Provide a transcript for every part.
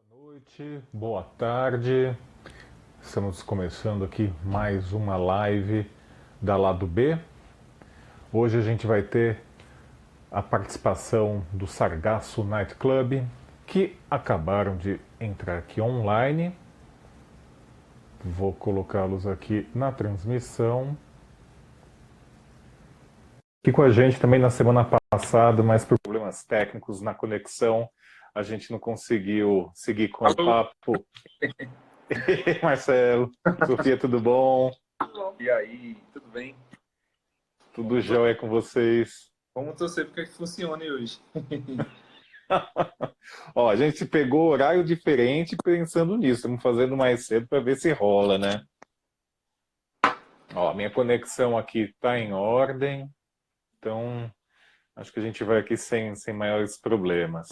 Noite, boa tarde. Estamos começando aqui mais uma live da Lado B. Hoje a gente vai ter a participação do Sargasso Night Club, que acabaram de entrar aqui online. Vou colocá-los aqui na transmissão. E com a gente também na semana passada, mas por problemas técnicos na conexão, a gente não conseguiu seguir com o papo. Marcelo, Sofia, tudo bom? E aí, tudo bem? Tudo jóia com vocês? Vamos torcer para que funcione hoje. Ó, a gente pegou horário diferente pensando nisso. Estamos fazendo mais cedo para ver se rola, né? Ó, minha conexão aqui está em ordem, então acho que a gente vai aqui sem maiores problemas.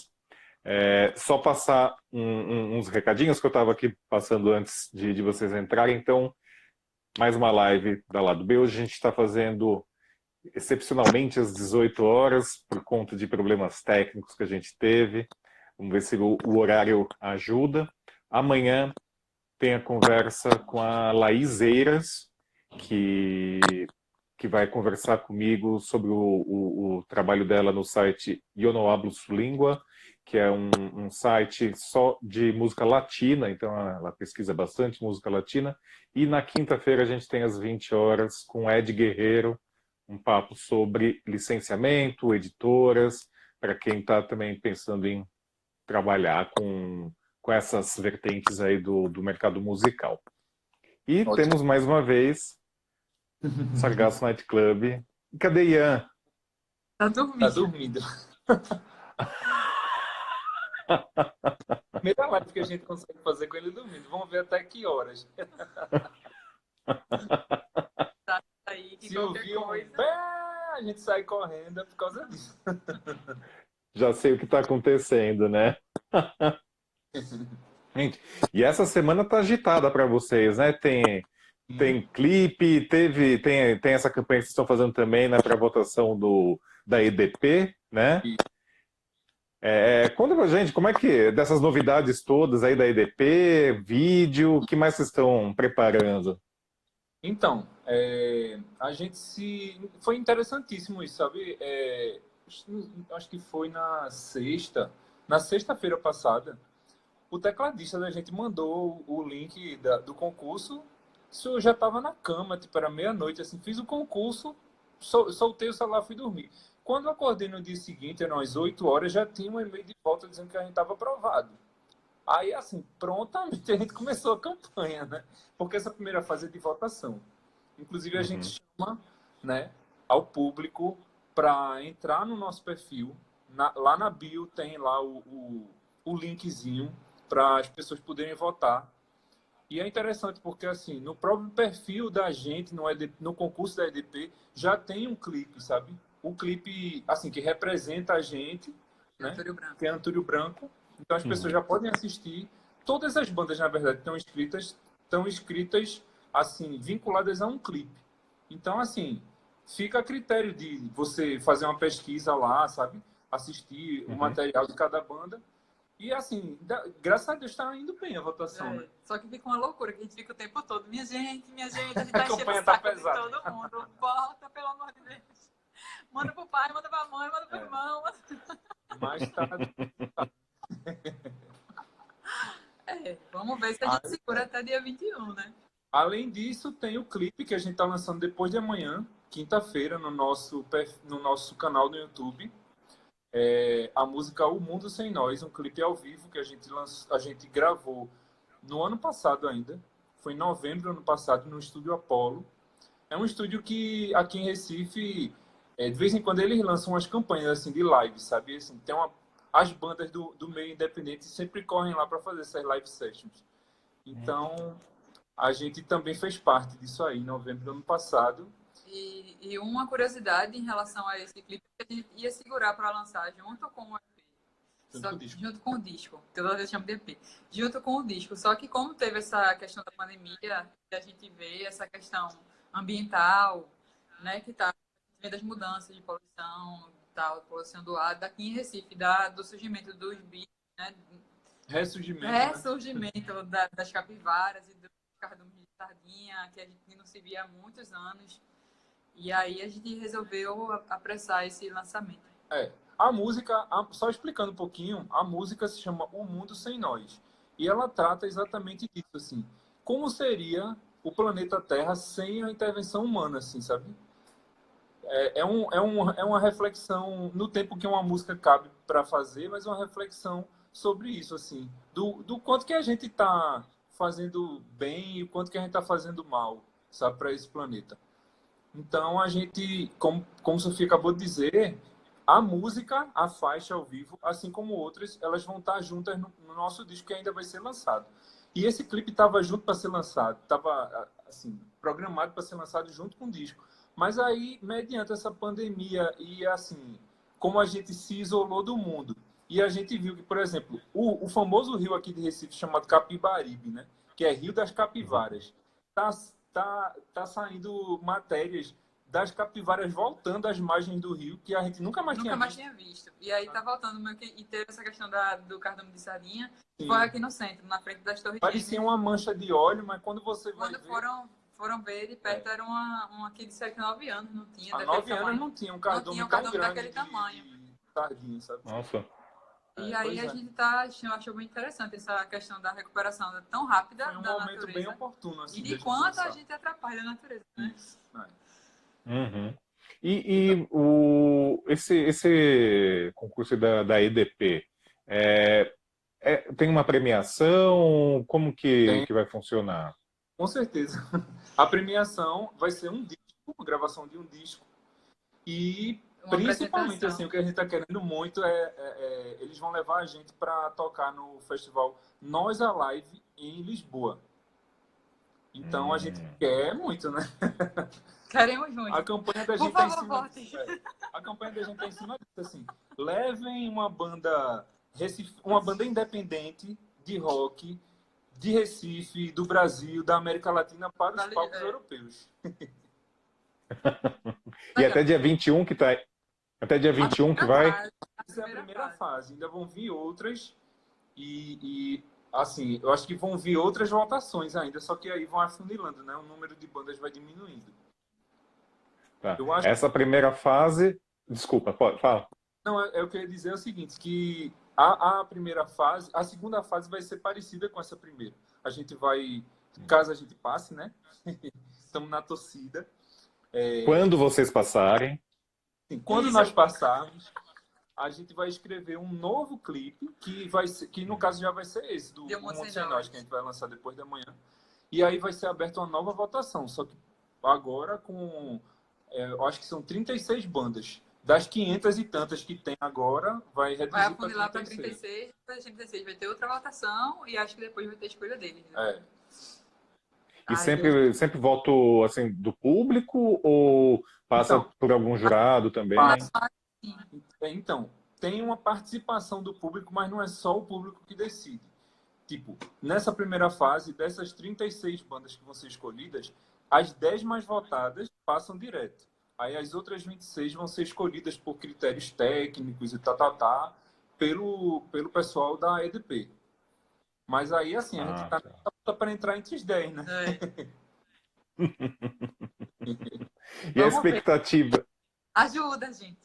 Só passar uns recadinhos que eu estava aqui passando antes de vocês entrarem. Então, mais uma live da Lado B. Hoje a gente está fazendo excepcionalmente às 18 horas, por conta de problemas técnicos que a gente teve. Vamos ver se o horário ajuda. Amanhã tem a conversa com a Laís Eiras, que vai conversar comigo sobre o trabalho dela no site Eu Não Hablo Su Língua, que é um site só de música latina, então ela pesquisa bastante música latina. E na quinta-feira a gente tem às 20 horas com Ed Guerreiro, um papo sobre licenciamento, editoras, para quem está também pensando em trabalhar com essas vertentes aí do mercado musical. E Ótimo. temos mais uma vez Sargasso Night Club. Cadê Ian? Tá Tá dormindo. dormindo. Primeira live que a gente consegue fazer com ele dormindo. Vamos ver até que horas. Tá aí, que Se qualquer ouvir coisa. a gente sai correndo é por causa disso. Já sei o que está acontecendo, né? Gente, e essa semana tá agitada para vocês, né? Tem clipe, tem essa campanha que vocês estão fazendo também, né, para votação da EDP, né? Conta pra gente, como é que, dessas novidades todas aí da EDP, vídeo, o que mais vocês estão preparando? Então, a gente se... Foi interessantíssimo isso, sabe? Acho que foi na sexta-feira passada, o tecladista da gente mandou o link do concurso. Isso eu já estava na cama, tipo, era meia-noite, assim, fiz o concurso, soltei o celular e fui dormir. Quando eu acordei no dia seguinte, eram às 8 horas, já tinha um e-mail de volta dizendo que a gente estava aprovado. Aí, assim, prontamente a gente começou a campanha, né? Porque essa primeira fase é de votação. Inclusive, a Uhum. gente chama, né, ao público para entrar no nosso perfil. Lá na bio tem lá o linkzinho para as pessoas poderem votar. E é interessante porque, assim, no próprio perfil da gente, no concurso da EDP, já tem um clipe, sabe? Um clipe, assim, que representa a gente, né? Antônio Branco. Que é Antúrio Branco. Então, as pessoas Uhum. já podem assistir. Todas as bandas, na verdade, estão escritas, assim, vinculadas a um clipe. Então, assim, fica a critério de você fazer uma pesquisa lá, sabe? Assistir o Uhum. material de cada banda. E assim, graças a Deus está indo bem a votação, né? Só que fica uma loucura, que a gente fica o tempo todo. Minha gente, a gente tá A enchendo o campanha tá saco de pesada. todo mundo. Bota, pelo amor de Deus. Manda pro pai, manda pra mãe, manda pro irmão. Mas tá. Vamos ver se a gente segura até dia 21, né? Além disso, tem o clipe que a gente tá lançando depois de amanhã, quinta-feira, no nosso canal no YouTube. A música O Mundo Sem Nós, um clipe ao vivo que a gente gravou no ano passado ainda. Foi em novembro do ano passado, no estúdio Apollo. É um estúdio que aqui em Recife, de vez em quando eles lançam umas campanhas assim de live, sabe? Assim, as bandas do meio independente sempre correm lá para fazer essas live sessions. Então, a gente também fez parte disso aí, em novembro do ano passado. E uma curiosidade em relação a esse clipe, que a gente ia segurar para lançar junto com o EP. Junto com o disco, que toda vez chamo de EP. Junto com o disco. Só que como teve essa questão da pandemia, que a gente vê essa questão ambiental, né, que está vendo as mudanças de poluição, tal, poluição do ar, daqui em Recife, do surgimento dos bichos, né, Ressurgimento, né? ressurgimento das capivaras e do cardume de sardinha, que a gente não se via há muitos anos. E aí a gente resolveu apressar esse lançamento. A música, só explicando um pouquinho, a música se chama O Mundo Sem Nós. E ela trata exatamente disso, assim. Como seria o planeta Terra sem a intervenção humana, assim, sabe? É uma reflexão no tempo que uma música cabe para fazer, mas uma reflexão sobre isso, assim. Do quanto que a gente está fazendo bem e o quanto que a gente está fazendo mal, sabe, para esse planeta. Então, a gente, como Sofia acabou de dizer, a música, a faixa ao vivo, assim como outras, elas vão estar juntas no nosso disco que ainda vai ser lançado. E esse clipe estava junto para ser lançado, estava assim, programado para ser lançado junto com o disco. Mas aí, mediante essa pandemia e assim, como a gente se isolou do mundo, e a gente viu que, por exemplo, o famoso rio aqui de Recife chamado Capibaribe, né? Que é Rio das Capivaras, tá saindo matérias das capivaras voltando às margens do rio, que a gente nunca mais tinha visto. E aí tá voltando meio que, e teve essa questão do cardume de sardinha, Sim. foi aqui no centro, na frente das Torres Parecia Gêmeas. uma mancha de óleo, mas quando você vai Quando ver... foram ver de perto, era uma que disseram que 9 anos não tinha. Há 9 anos não tinha um cardume tão grande daquele tamanho. De sardinha, sabe? Nossa. E aí a gente achou bem interessante essa questão da recuperação tão rápida Foi um da momento natureza. bem oportuno. Assim, e de quanto a gente atrapalha a natureza, né? Isso. Uhum. Esse concurso da EDP tem uma premiação? Como que vai funcionar? Com certeza. A premiação vai ser um disco, uma gravação de um disco. E Uma principalmente assim, o que a gente está querendo muito eles vão levar a gente para tocar no festival Nós Alive em Lisboa. Então a gente quer muito, né? Queremos muito. A campanha da gente está em cima disso. A campanha da gente está em cima disso, assim. Levem uma banda independente de rock de Recife, do Brasil, da América Latina para os palcos europeus. E até dia 21 que tá. Até dia 21 que vai? Essa é a primeira fase. Ainda vão vir outras e assim, eu acho que vão vir outras votações ainda, só que aí vão afunilando, né? O número de bandas vai diminuindo. Tá. Essa primeira fase... Desculpa, fala. Não, eu queria dizer o seguinte, que a primeira fase, a segunda fase vai ser parecida com essa primeira. A gente vai, caso a gente passe, né? Estamos na torcida. Quando vocês passarem. Sim, quando nós passarmos, a gente vai escrever um novo clipe, que no caso já vai ser esse, do Mundo Sem Nós, que a gente vai lançar depois da manhã. E aí vai ser aberta uma nova votação, só que agora com, eu acho que são 36 bandas. Das 500 e tantas que tem agora, vai reduzir para 36. Depois das 36 vai ter outra votação e acho que depois vai ter a escolha deles. Né? E sempre voto assim, do público ou passa por algum jurado também? Então, tem uma participação do público, mas não é só o público que decide. Tipo, nessa primeira fase, dessas 36 bandas que vão ser escolhidas, as 10 mais votadas passam direto. Aí as outras 26 vão ser escolhidas por critérios técnicos e pelo pessoal da EDP. Mas aí, assim, a gente tá para entrar entre os 10, né? E a expectativa? Ajuda, gente.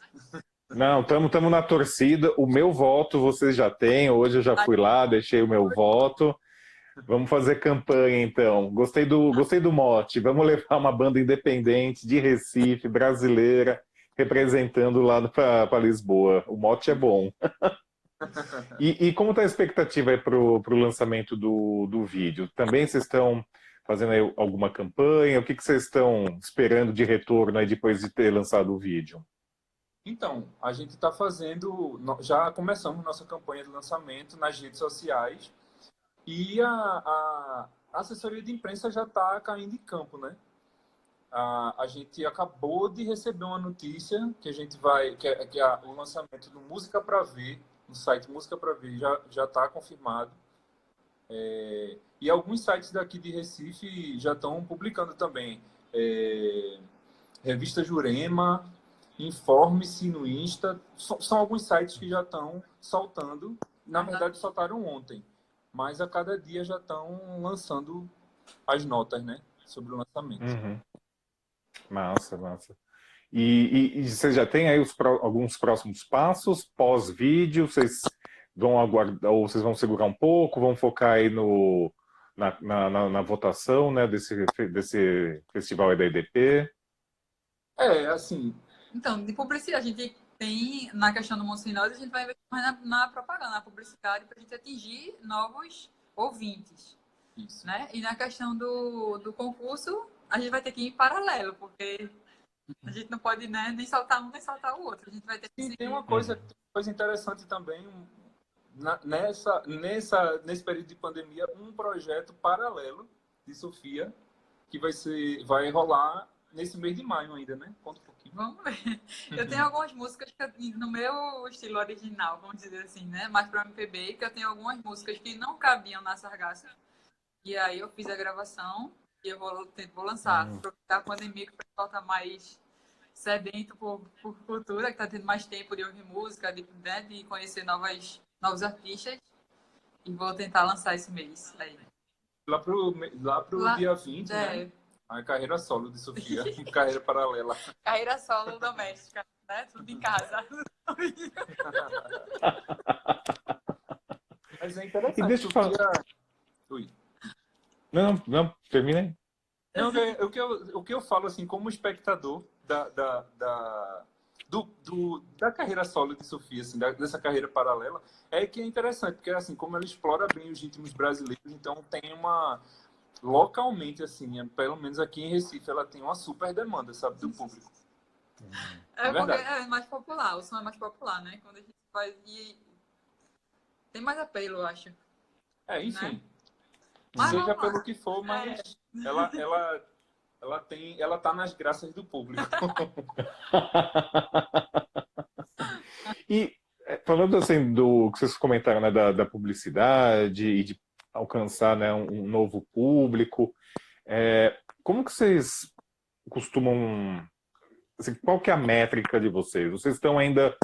Não, estamos na torcida. O meu voto vocês já têm. Hoje eu já fui lá, deixei o meu voto. Vamos fazer campanha, então. Gostei do mote. Vamos levar uma banda independente de Recife, brasileira, representando lá para Lisboa. O mote é bom. E como está a expectativa para o lançamento do vídeo? Também vocês estão fazendo aí alguma campanha? O que vocês estão esperando de retorno aí depois de ter lançado o vídeo? Então, a gente está já começamos nossa campanha de lançamento nas redes sociais e a assessoria de imprensa já está caindo em campo, né? A gente acabou de receber uma notícia que a gente o lançamento do Música para Ver, no site Música para Ver, já está confirmado. E alguns sites daqui de Recife já estão publicando também. Revista Jurema, Informe-se no Insta. São alguns sites que já estão soltando. Na verdade, soltaram ontem. mas a cada dia já estão lançando as notas, né, sobre o lançamento. Uhum. Massa, massa. E vocês já têm aí alguns próximos passos pós-vídeo? Vocês vão aguardar, ou vocês vão segurar um pouco, vão focar aí na votação, né, desse festival aí da EDP? Assim... Então, de publicidade, a gente tem, na questão do Mundo Sem Nós, a gente vai investir mais na propaganda, na publicidade, para a gente atingir novos ouvintes. Isso. Né? E na questão do concurso, a gente vai ter que ir em paralelo, porque a gente não pode, né, nem saltar um nem saltar o outro. A gente vai ter que Sim, seguir. tem uma coisa interessante também, nesse período de pandemia, um projeto paralelo de Sofia, que vai rolar nesse mês de maio ainda, né? Conta um pouquinho. Vamos ver. Eu tenho algumas músicas que, no meu estilo original, vamos dizer assim, né? Mais para MPB, que eu tenho algumas músicas que não cabiam na Sargasso. E aí eu fiz a gravação e eu vou lançar. Aproveitar a pandemia, que o pessoal tá mais sedento por cultura, que tá tendo mais tempo de ouvir música, né, de conhecer novos artistas. E vou tentar lançar esse mês aí. Lá pro dia 20, né? A carreira solo de Sofia, carreira paralela. Carreira solo doméstica, né? Tudo em casa. Mas é interessante. E deixa eu falar. Ui. Não, termina aí. Não, o que eu falo, assim, como espectador da carreira solo de Sofia, assim, dessa carreira paralela, é que é interessante, porque, assim, como ela explora bem os ritmos brasileiros, então tem uma... Localmente, assim, pelo menos aqui em Recife, ela tem uma super demanda, sabe, do público. É porque é mais popular, o som é mais popular, né? Quando a gente faz... E tem mais apelo, eu acho. Enfim. Né? Mas seja pelo que for, mas ela tá nas graças do público. E falando assim do que vocês comentaram, né, da publicidade e de alcançar, né, um novo público, como que vocês costumam, assim, qual que é a métrica de vocês? Vocês estão ainda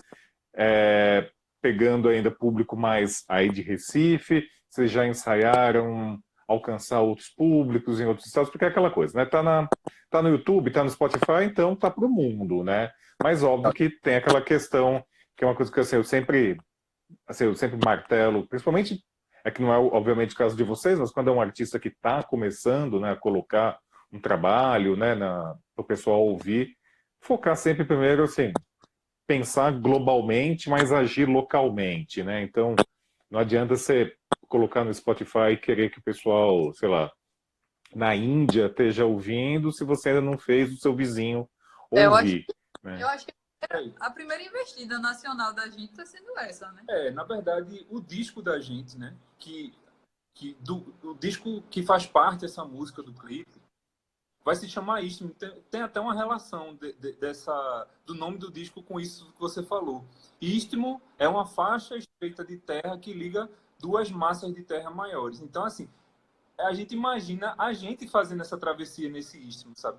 pegando ainda público mais aí de Recife? Vocês já ensaiaram alcançar outros públicos em outros estados? Porque é aquela coisa, né? Tá no YouTube, tá no Spotify, então tá pro mundo, né? Mas óbvio que tem aquela questão, que é uma coisa que assim, eu sempre martelo, principalmente, é que não é obviamente o caso de vocês, mas quando é um artista que está começando, né, a colocar um trabalho, né, para o pessoal ouvir, focar sempre primeiro, assim, pensar globalmente, mas agir localmente, né? Então, não adianta você colocar no Spotify e querer que o pessoal, sei lá, na Índia esteja ouvindo, se você ainda não fez o seu vizinho ouvir. Eu acho que a primeira investida nacional da gente está sendo essa, né? Na verdade, o disco da gente, né? O disco que faz parte dessa música do clipe vai se chamar Istmo. Tem até uma relação do nome do disco com isso que você falou. Istmo é uma faixa estreita de terra que liga duas massas de terra maiores. Então, assim, a gente imagina a gente fazendo essa travessia nesse istmo, sabe?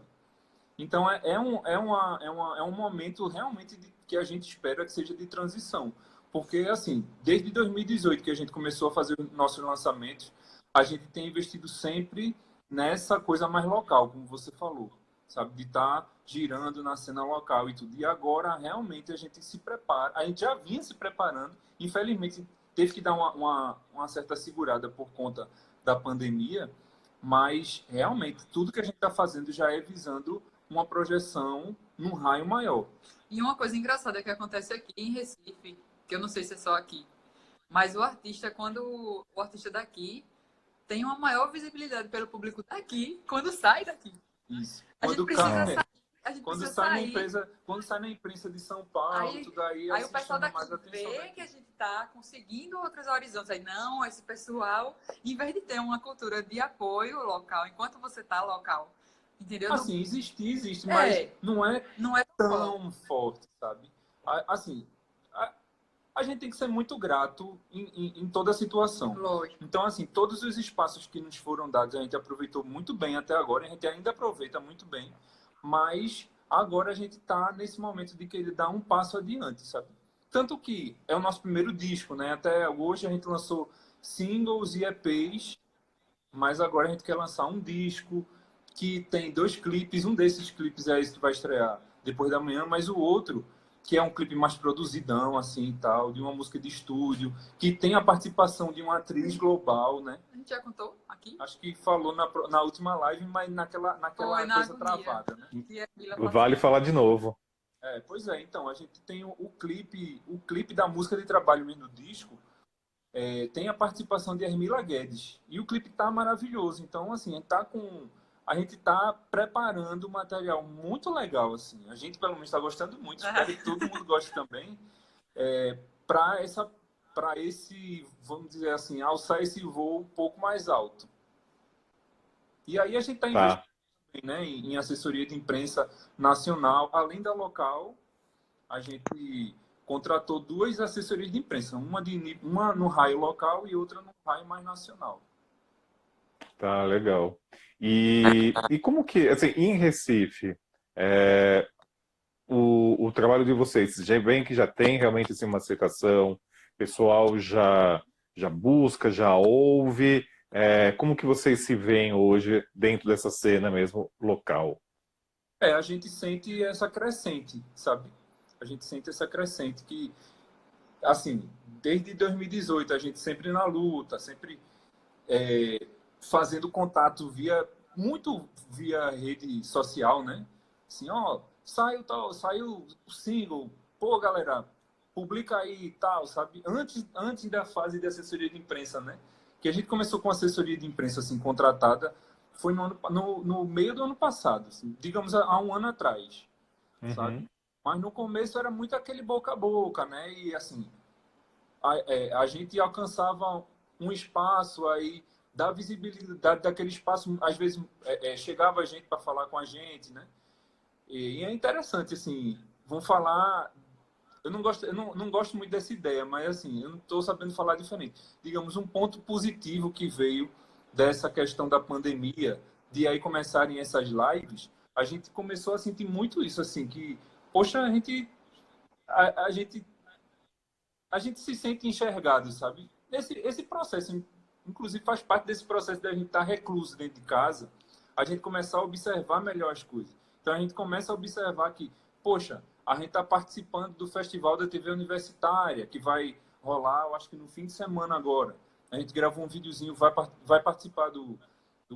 Então, é um momento realmente que a gente espera que seja de transição. Porque, assim, desde 2018 que a gente começou a fazer os nossos lançamentos, a gente tem investido sempre nessa coisa mais local, como você falou, sabe? De estar girando na cena local e tudo. E agora, realmente, a gente se prepara. A gente já vinha se preparando. Infelizmente, teve que dar uma certa segurada por conta da pandemia, mas, realmente, tudo que a gente está fazendo já é visando uma projeção num raio maior. E uma coisa engraçada que acontece aqui em Recife, que eu não sei se é só aqui, mas o artista, quando o artista daqui tem uma maior visibilidade pelo público daqui quando sai daqui. Isso. A gente precisa sair. A gente quando precisa sai sair. Quando sai na imprensa de São Paulo, tudo aí o pessoal daqui mais atenção vê que a gente está conseguindo outros horizontes. Aí, não, esse pessoal, em vez de ter uma cultura de apoio local, enquanto você está local, entendeu? Assim, existe, mas não é tão forte, sabe? Assim, a gente tem que ser muito grato em toda a situação. Lógico. Então, assim, todos os espaços que nos foram dados, a gente aproveitou muito bem até agora, a gente ainda aproveita muito bem, mas agora a gente está nesse momento de querer dar um passo adiante, sabe? Tanto que é o nosso primeiro disco, né? Até hoje a gente lançou singles e EPs, mas agora a gente quer lançar um disco que tem 2 clipes. Um desses clipes é esse que vai estrear depois da manhã, mas o outro, que é um clipe mais produzidão, assim, e tal, de uma música de estúdio, que tem a participação de uma atriz global, né? A gente já contou aqui? Acho que falou na última live, mas naquela Foi na coisa agonia, travada, né? que a Mila Vale falar de novo. Pois é, então, a gente tem o clipe da música de trabalho mesmo do disco, tem a participação de Hermila Guedes. E o clipe tá maravilhoso. Então, assim, a gente tá preparando um material muito legal, assim. A gente, pelo menos, está gostando muito. Espero que todo mundo goste também. Para esse, vamos dizer assim, alçar esse voo um pouco mais alto. E aí a gente está investindo, né, em assessoria de imprensa nacional, além da local. A gente contratou 2 assessorias de imprensa, uma no raio local e outra no raio mais nacional. Tá, legal. E como que, assim, em Recife, o trabalho de vocês, já vem que já tem realmente assim, uma aceitação, o pessoal já busca, já ouve, como que vocês se veem hoje dentro dessa cena mesmo local? A gente sente essa crescente, sabe? A gente sente essa crescente que, assim, desde 2018 a gente sempre na luta, sempre fazendo contato muito via rede social, né? Assim, ó, saiu o single, pô, galera, publica aí e tal, sabe? Antes da fase de assessoria de imprensa, né? Que a gente começou com assessoria de imprensa assim contratada, foi no meio do ano passado, assim, digamos há um ano atrás, sabe? Uhum. Mas no começo era muito aquele boca a boca, né? E assim, a gente alcançava um espaço aí da visibilidade daquele espaço, às vezes chegava a gente para falar com a gente, né? E é interessante, assim, vão falar. Eu não gosto muito dessa ideia, mas assim, eu não estou sabendo falar diferente. Digamos, um ponto positivo que veio dessa questão da pandemia, de aí começarem essas lives, a gente começou a sentir muito isso, assim, que, poxa, a gente a gente se sente enxergado, sabe? Esse processo, inclusive, faz parte desse processo da gente estar recluso dentro de casa, a gente começar a observar melhor as coisas. Então, a gente começa a observar que, poxa, a gente está participando do Festival da TV Universitária, que vai rolar, eu acho que no fim de semana agora. A gente gravou um videozinho, vai participar do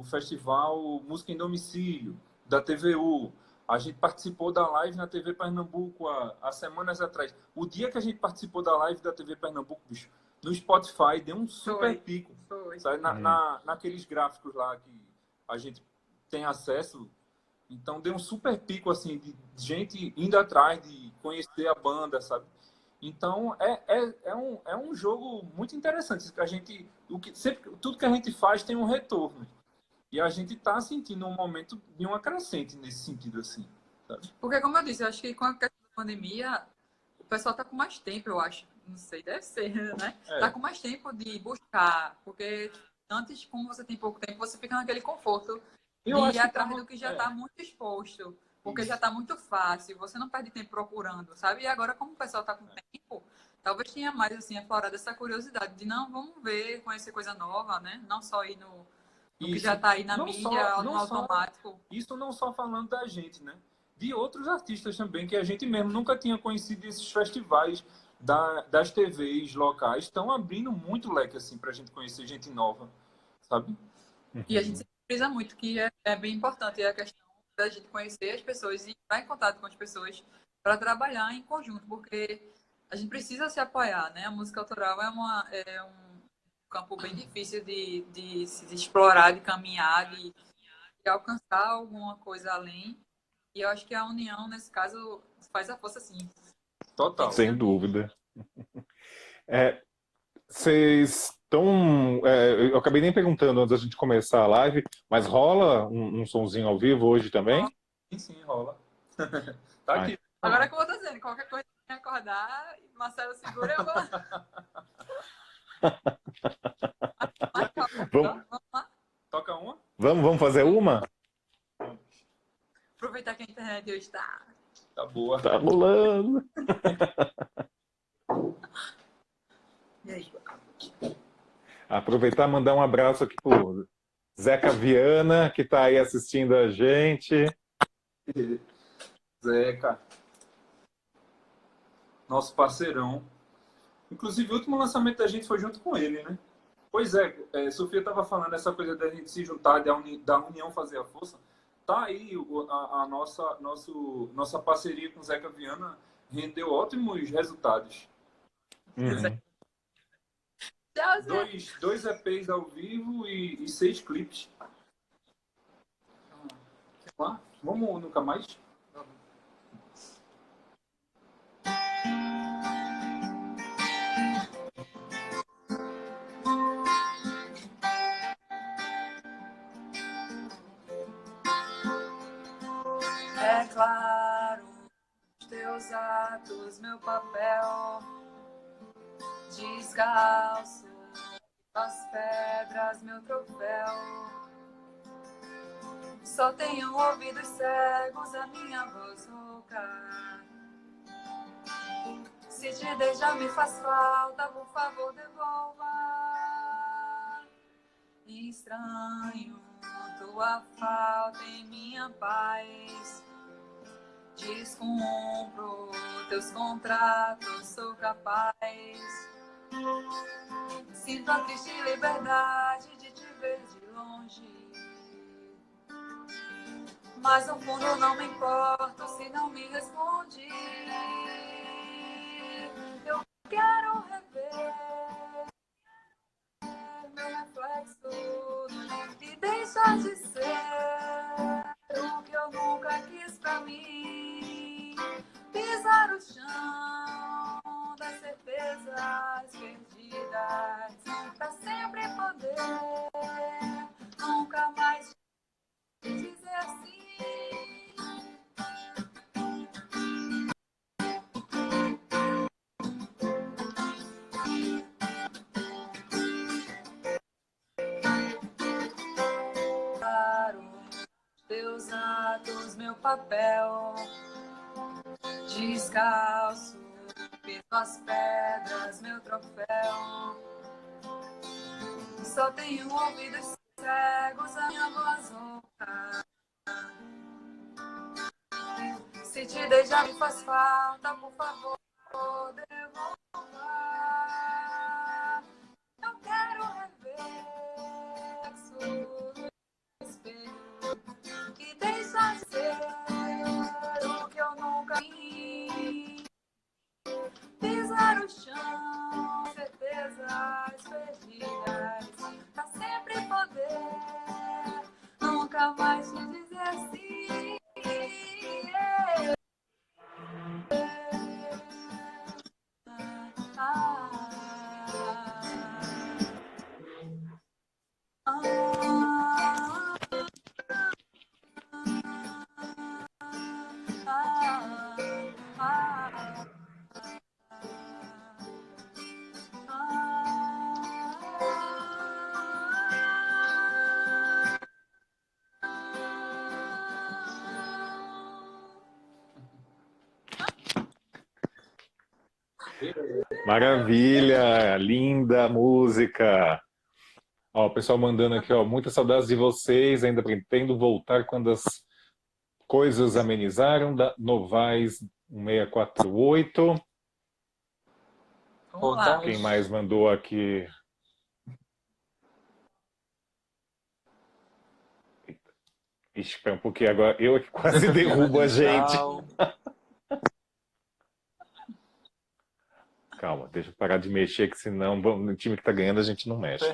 Festival Música em Domicílio, da TVU. A gente participou da live na TV Pernambuco há semanas atrás. O dia que a gente participou da live da TV Pernambuco, bicho, no Spotify deu um super pico. Sabe? Naqueles gráficos lá que a gente tem acesso. Então deu um super pico assim, de gente indo atrás de conhecer a banda, sabe? Então é um jogo muito interessante. Tudo que a gente faz tem um retorno. E a gente está sentindo um momento de uma crescente nesse sentido, assim. Sabe? Porque, como eu disse, eu acho que com a questão da pandemia, o pessoal tá com mais tempo, eu acho. Não sei, deve ser, né? Tá com mais tempo de buscar. Porque antes, como você tem pouco tempo, você fica naquele conforto de ir atrás do que já está muito exposto. Porque já está muito fácil, você não perde tempo procurando, sabe? E agora, como o pessoal está com tempo, talvez tenha mais, assim, aflorado essa curiosidade de, não, vamos ver, conhecer coisa nova, né? Não só ir no que já está aí na mídia, no automático. Isso não só falando da gente, né? De outros artistas também, que a gente mesmo nunca tinha conhecido esses festivais das TVs locais, estão abrindo muito leque, assim, para a gente conhecer gente nova, sabe? E a gente se frisa muito que é bem importante a questão da gente conhecer as pessoas e estar em contato com as pessoas para trabalhar em conjunto, porque a gente precisa se apoiar, né? A música autoral é um campo bem difícil de se explorar, de caminhar, de alcançar alguma coisa além. E eu acho que a união, nesse caso, faz a força, sim. Total. Sem dúvida. Vocês estão. Eu acabei nem perguntando antes da gente começar a live, mas rola um sonzinho ao vivo hoje também? Sim, rola. Tá aqui. Agora, como eu tô dizendo, qualquer coisa que acordar, Marcelo segura, eu vou. Vamos lá. Toca uma? Vamos fazer uma? Aproveitar que a internet hoje tá boa. Tá rolando. E aí? Aproveitar e mandar um abraço aqui pro Zeca Viana, que está aí assistindo a gente. Zeca, nosso parceirão. Inclusive, o último lançamento da gente foi junto com ele, né? Pois é, Sofia estava falando essa coisa da gente se juntar, da união fazer a força. Tá aí a nossa parceria com o Zeca Viana rendeu ótimos resultados. Uhum. Dois EPs ao vivo e 6 clipes. Vamos nunca mais? É claro, os teus atos, meu papel, descalço, as pedras, meu troféu. Só tenho ouvidos cegos, a minha voz rouca. Se te deixar me faz falta, por favor devolva. Estranho tua falta em minha paz. Descumpro teus contratos, sou capaz. Sinto a triste liberdade de te ver de longe. Mas no fundo não me importo se não me responde. Eu quero rever meu reflexo e deixar de ser o que eu nunca quis pra mim. Pisar o chão das certezas perdidas pra sempre poder nunca mais dizer assim. Teus atos, meu papel, descalço, peso as pedras, meu troféu. Só tenho ouvidos cegos, a minha voz rouca. Se te deixar me faz falta, por favor, devolva. Eu quero rever no espelho que deixa de ser o que eu nunca vi. Pisar o chão, certezas perdidas, pra sempre poder nunca mais te dizer assim. Maravilha, linda música. Ó, o pessoal mandando aqui, ó, muitas saudades de vocês, ainda pretendo voltar quando as coisas amenizaram, da Novaes 1648. Vamos lá. Quem mais mandou aqui? Ixi, espera um pouquinho agora, eu que quase derrubo a gente. Calma, deixa eu parar de mexer, que senão no time que tá ganhando a gente não mexe.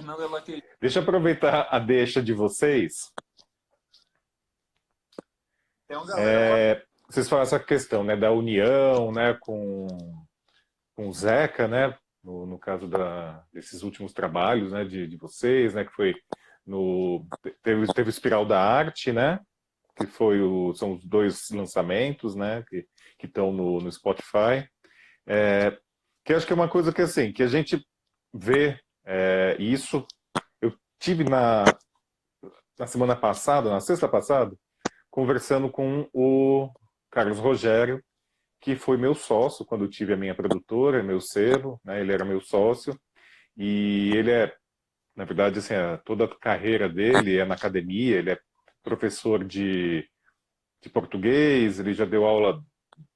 Deixa eu aproveitar a deixa de vocês. Vocês falaram essa questão, né, da união, né, com o Zeca, né, no caso desses últimos trabalhos, né, de vocês, né, que foi teve o Espiral da Arte, né, que são os 2 lançamentos, né, que estão no Spotify. Que acho que é uma coisa que, assim, que a gente vê isso. Eu tive na semana passada, na sexta passada, conversando com o Carlos Rogério, que foi meu sócio quando eu tive a minha produtora, meu selo, né? Ele era meu sócio, e ele é Na verdade, assim, toda a carreira dele é na academia, ele é professor de português, ele já deu aula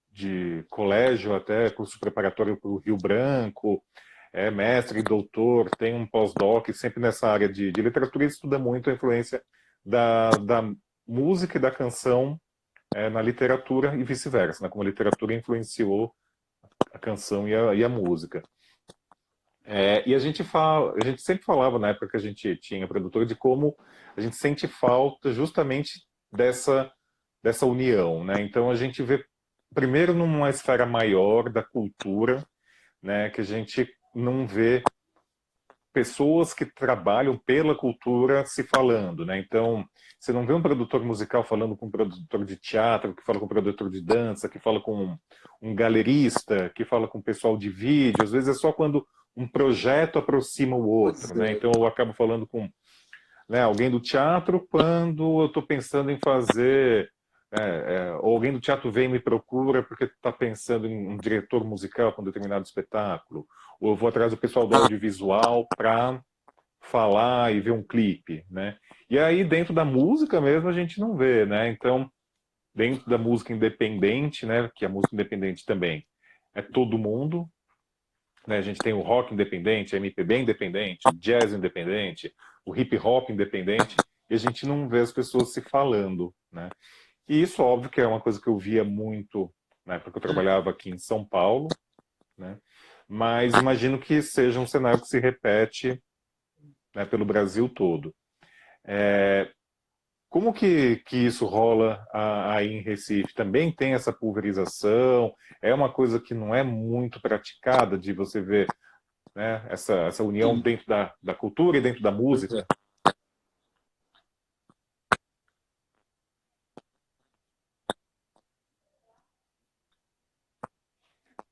de colégio até curso preparatório para o Rio Branco, é mestre e doutor, tem um pós-doc, sempre nessa área de literatura, ele estuda muito a influência da música e da canção na literatura e vice-versa, né? Como a literatura influenciou a canção e a música. E a gente sempre falava na época que a gente tinha produtora de como a gente sente falta justamente dessa união, né? Então a gente vê primeiro numa esfera maior da cultura, né, que a gente não vê pessoas que trabalham pela cultura se falando, né? Então, você não vê um produtor musical falando com um produtor de teatro, que fala com um produtor de dança, que fala com um galerista, que fala com o pessoal de vídeo. Às vezes é só quando um projeto aproxima o outro, né? Então eu acabo falando com, né, alguém do teatro quando eu estou pensando em fazer, ou alguém do teatro vem e me procura porque está pensando em um diretor musical para um determinado espetáculo, ou eu vou atrás do pessoal do audiovisual para falar e ver um clipe, né? E aí dentro da música mesmo a gente não vê, né? Então dentro da música independente, né? Que a música independente também é todo mundo, né? A gente tem o rock independente, a MPB independente, o jazz independente, o hip hop independente, e a gente não vê as pessoas se falando, né? E isso, óbvio, que é uma coisa que eu via muito na época que eu trabalhava aqui em São Paulo, né? Mas imagino que seja um cenário que se repete, né, pelo Brasil todo. Como que isso rola aí em Recife? Também tem essa pulverização? É uma coisa que não é muito praticada de você ver, né, essa união Sim. dentro da cultura e dentro da Pois música? é.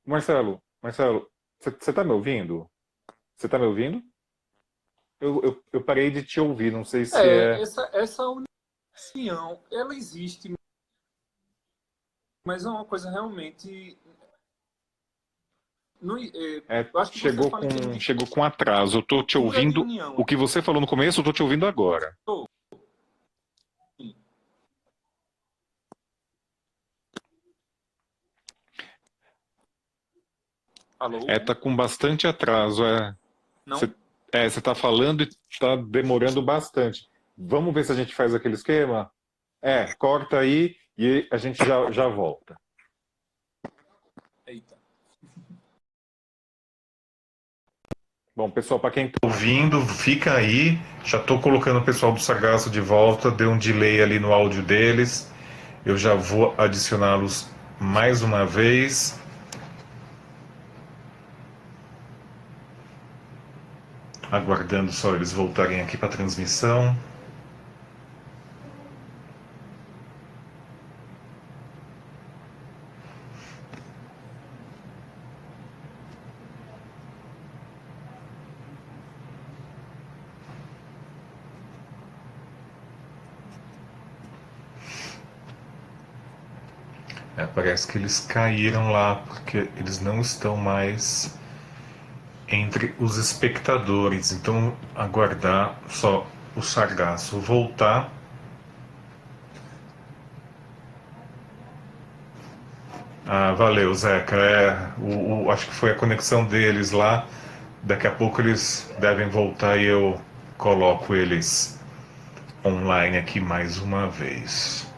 Marcelo, você está me ouvindo? Você está me ouvindo? Eu parei de te ouvir, não sei se é. Essa união, ela existe, mas é uma coisa realmente. Não, eu acho que você fala em termos de Chegou com atraso. Eu estou te cultura de ouvindo. união. O que você falou no começo, eu estou te ouvindo agora. Sim. Alô? Tá com bastante atraso. Não? Você está falando e está demorando bastante. Vamos ver se a gente faz aquele esquema? Corta aí e a gente já volta. Eita. Bom, pessoal, para quem está ouvindo, fica aí. Já estou colocando o pessoal do Sargaço de volta. Deu um delay ali no áudio deles. Eu já vou adicioná-los mais uma vez. Aguardando só eles voltarem aqui para a transmissão. Parece que eles caíram lá, porque eles não estão mais entre os espectadores. Então, aguardar só o Sargaço voltar. Valeu, Zeca. Acho que foi a conexão deles lá. Daqui a pouco eles devem voltar e eu coloco eles online aqui mais uma vez.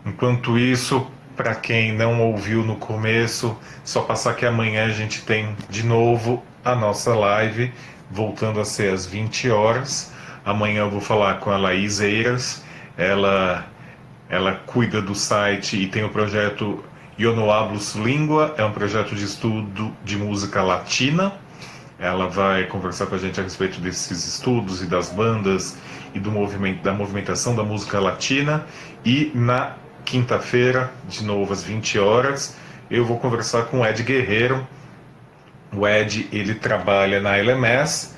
Enquanto isso, para quem não ouviu no começo, só passar que amanhã a gente tem de novo a nossa live, voltando a ser às 20 horas. Amanhã eu vou falar com a Laís Eiras, ela cuida do site e tem o projeto Eu No Hablos Língua, é um projeto de estudo de música latina. Ela vai conversar com a gente a respeito desses estudos e das bandas e da movimentação da música latina. E na quinta-feira, de novo às 20 horas, eu vou conversar com o Ed Guerreiro. O Ed, ele trabalha na LMS,